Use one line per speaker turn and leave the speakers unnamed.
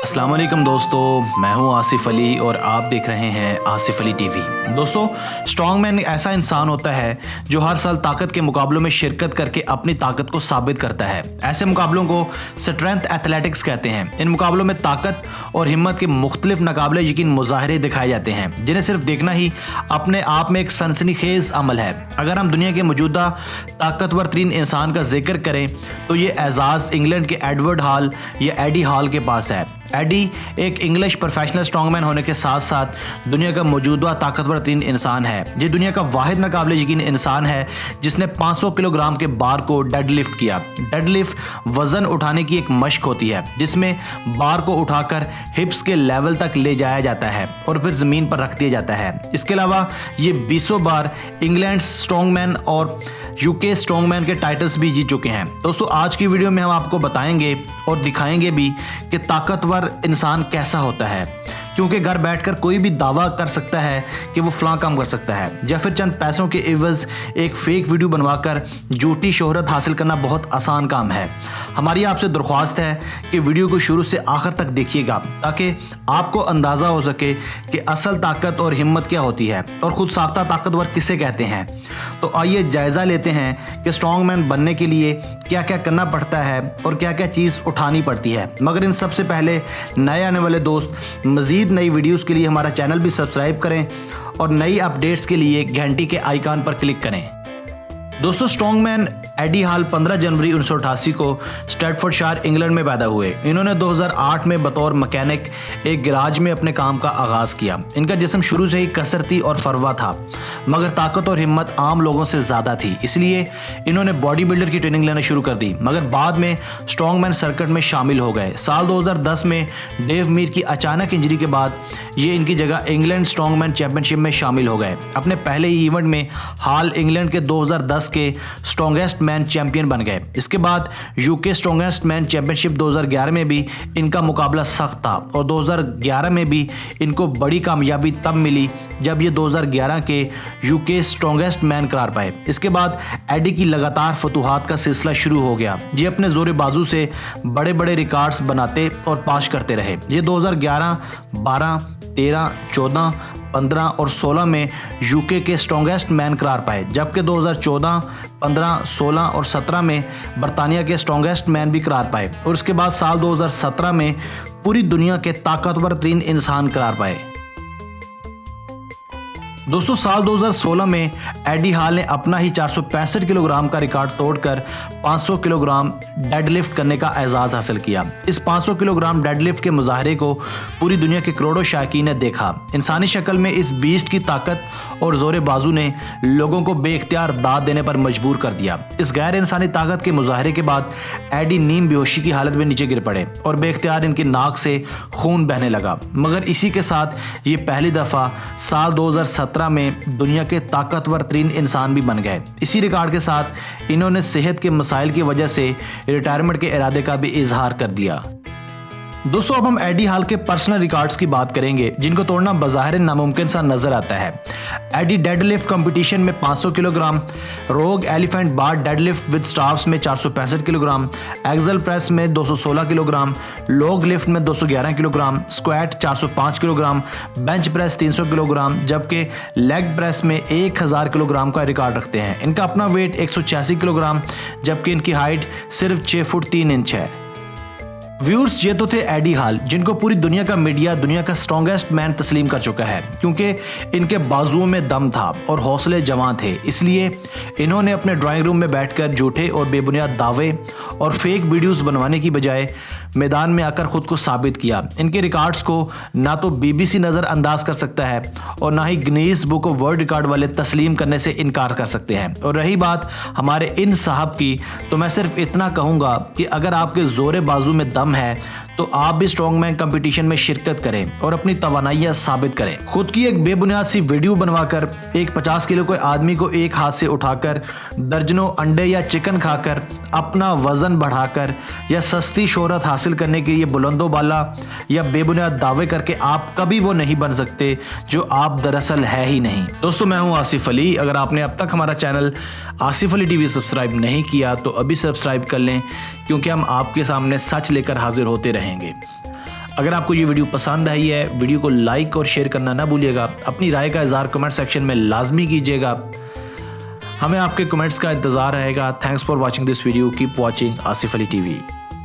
अस्सलाम वालेकुम दोस्तों, मैं हूं आसिफ अली और आप देख रहे हैं आसिफ अली टीवी। दोस्तों, स्ट्रॉन्गमैन ऐसा इंसान होता है जो हर साल ताकत के मुकाबलों में शिरकत करके अपनी ताकत को साबित करता है। ऐसे मुकाबलों को स्ट्रेंथ एथलेटिक्स कहते हैं। इन मुकाबलों में ताकत और हिम्मत के मुख्तलिफ नाकाबिले यकीन मुजाहरे दिखाए जाते हैं, जिन्हें सिर्फ देखना ही अपने आप में एक सनसनीखेज अमल है। अगर हम दुनिया के मौजूदा ताकतवर तरीन इंसान का जिक्र करें तो ये एजाज़ इंग्लैंड के एडवर्ड हॉल या एडी हॉल के पास है। एडी एक इंग्लिश प्रोफेशनल स्ट्रॉन्गमैन होने के साथ साथ दुनिया का मौजूदा ताकतवर तरीन इंसान है। ये दुनिया का वाहिद नाकाबिले यकीन इंसान है जिसने 500 किलोग्राम के बार को डेडलिफ्ट किया। डेडलिफ्ट वजन उठाने की एक मश्क होती है जिसमें बार को उठाकर हिप्स के लेवल तक ले जाया जाता है और फिर जमीन पर रख दिया जाता है। इसके अलावा ये 20 बार इंग्लैंड स्ट्रॉन्गमैन और यूके स्ट्रॉन्गमैन के टाइटल्स भी जीत चुके हैं। दोस्तों, आज की वीडियो में हम आपको बताएंगे और दिखाएंगे भी कि ताकतवर इंसान कैसा होता है, क्योंकि घर बैठकर कोई भी दावा कर सकता है कि वो फलां काम कर सकता है या फिर चंद पैसों के एवज एक फेक वीडियो बनवाकर झूठी शोहरत हासिल करना बहुत आसान काम है। हमारी आपसे दरख्वास्त है कि वीडियो को शुरू से आखिर तक देखिएगा ताकि आपको अंदाज़ा हो सके कि असल ताकत और हिम्मत क्या होती है और खुद साख्ता ताकतवर किसे कहते हैं। तो आइए जायज़ा लेते हैं कि स्ट्रॉन्गमैन बनने के लिए क्या क्या करना पड़ता है और क्या क्या चीज़ उठानी पड़ती है। मगर इन सबसे पहले नए आने वाले दोस्त मज़ीद नई वीडियोस के लिए हमारा चैनल भी सब्सक्राइब करें और नई अपडेट्स के लिए घंटी के आइकन पर क्लिक करें। दोस्तों, स्ट्रॉन्गमैन एडी हॉल 15 जनवरी 1988 को स्टैटफोर्डशायर इंग्लैंड में पैदा हुए। इन्होंने 2008 में बतौर मैकेनिक एक गैराज में अपने काम का आगाज़ किया। इनका जिस्म शुरू से ही कसरती और फरवा था, मगर ताकत और हिम्मत आम लोगों से ज़्यादा थी, इसलिए इन्होंने बॉडी बिल्डर की ट्रेनिंग लेना शुरू कर दी। मगर बाद में स्ट्रॉन्गमैन सर्किट में शामिल हो गए। साल 2010 में डेव मीर की अचानक इंजरी के बाद ये इनकी जगह इंग्लैंड स्ट्रॉन्गमैन चैंपियनशिप में शामिल हो गए। अपने पहले ही इवेंट में हॉल इंग्लैंड के 2010 के स्ट्रॉन्गेस्ट मैन चैंपियन बन गए। इसके बाद यूके स्ट्रॉन्गेस्ट मैन चैंपियनशिप 2011 में भी इनका मुकाबला सख्त था और 2011 में भी इनको बड़ी कामयाबी तब मिली जब ये 2011 के यूके स्ट्रॉन्गेस्ट मैन करार पाए। इसके बाद एडी की लगातार फतूहात का सिलसिला शुरू हो गया। ये अपने जोरे बाजू से बड़े बड़े रिकॉर्ड्स बनाते और पाश करते रहे। ये 2011, 12, 13, 14, 15 और 16 में यूके के स्ट्रॉन्गेस्ट मैन करार पाए, जबकि 2014, 15, 16 और 17 में बरतानिया के स्ट्रॉन्गेस्ट मैन भी करार पाए और उसके बाद साल 2017 में पूरी दुनिया के ताकतवर तरीन इंसान करार पाए। दोस्तों, साल 2016 में एडी हॉल ने अपना ही 465 किलोग्राम का रिकॉर्ड तोड़कर 500 किलोग्राम डेडलिफ्ट करने का एजाज़ हासिल किया। इस 500 किलोग्राम डेडलिफ्ट के मुजाहरे को पूरी दुनिया के करोड़ों शायकीन ने देखा। इंसानी शक्ल में इस बीस्ट की ताकत और जोरे बाजू ने लोगों को बेख्तियार दाद देने पर मजबूर कर दिया। इस गैर इंसानी ताकत के मुजाहरे के बाद एडी नीम बेहोशी की हालत में नीचे गिर पड़े और बेख्तियार इनकी नाक से खून बहने लगा। मगर इसी के साथ ये पहली दफ़ा साल 2017 में दुनिया के ताकतवर तरीन इंसान भी बन गए। इसी रिकॉर्ड के साथ इन्होंने सेहत के मसाइल की वजह से रिटायरमेंट के इरादे का भी इजहार कर दिया। दोस्तों, अब हम एडी हॉल के पर्सनल रिकॉर्ड्स की बात करेंगे जिनको तोड़ना बज़ाहिर नामुमकिन सा नजर आता है। एडी डेडलिफ्ट कंपटीशन में 500 किलोग्राम, रोग elephant bar deadlift with staffs में 465 किलोग्राम, एक्सल प्रेस में 216 किलोग्राम, लॉग लिफ्ट में 211 kilogram, squat 405 kilogram, bench press 300 kilogram, जबकि लेग प्रेस में 1000 किलोग्राम का रिकॉर्ड रखते हैं। इनका अपना वेट 186 किलोग्राम, जबकि इनकी हाइट सिर्फ 6 फुट 3 इंच है। व्यूअर्स, ये तो थे एडी हॉल जिनको पूरी दुनिया का मीडिया दुनिया का स्ट्रॉन्गेस्ट मैन तस्लीम कर चुका है, क्योंकि इनके बाजुओं में दम था और हौसले जवां थे। इसलिए इन्होंने अपने ड्राइंग रूम में बैठकर झूठे और बेबुनियाद दावे और फेक वीडियोस बनवाने की बजाय मैदान में आकर खुद को साबित किया। इनके रिकॉर्ड्स को ना तो BBC नज़रअंदाज कर सकता है और ना ही Guinness book of world record वाले तस्लीम करने से इनकार कर सकते हैं। और रही बात हमारे इन साहब की, तो मैं सिर्फ इतना कहूँगा कि अगर आपके जोरे बाजू में दम है तो आप भी स्ट्रॉन्गमैन कंपटीशन में शिरकत करें और अपनी तवानाइयां साबित करें। खुद की एक बेबुनियाद सी वीडियो बनवाकर एक 50 किलो के आदमी को एक हाथ से उठाकर, दर्जनों अंडे या चिकन खाकर, अपना वजन बढ़ाकर या सस्ती शोहरत हासिल करने के लिए बुलंदो बाला या बेबुनियाद दावे करके आप कभी वो नहीं बन सकते जो आप दरअसल है ही नहीं। दोस्तों, मैं हूं आसिफ अली। अगर आपने अब तक हमारा channel Asif Ali TV subscribe नहीं किया तो अभी सब्सक्राइब कर लें, क्योंकि हम आपके सामने सच लेकर हाजिर होते रहेंगे। अगर आपको ये वीडियो पसंद आई है, वीडियो को लाइक और शेयर करना ना भूलिएगा। अपनी राय का इज़हार कमेंट सेक्शन में लाजमी कीजिएगा। हमें आपके कमेंट्स का इंतज़ार रहेगा। Thanks for watching this video. Keep watching Asif Ali TV.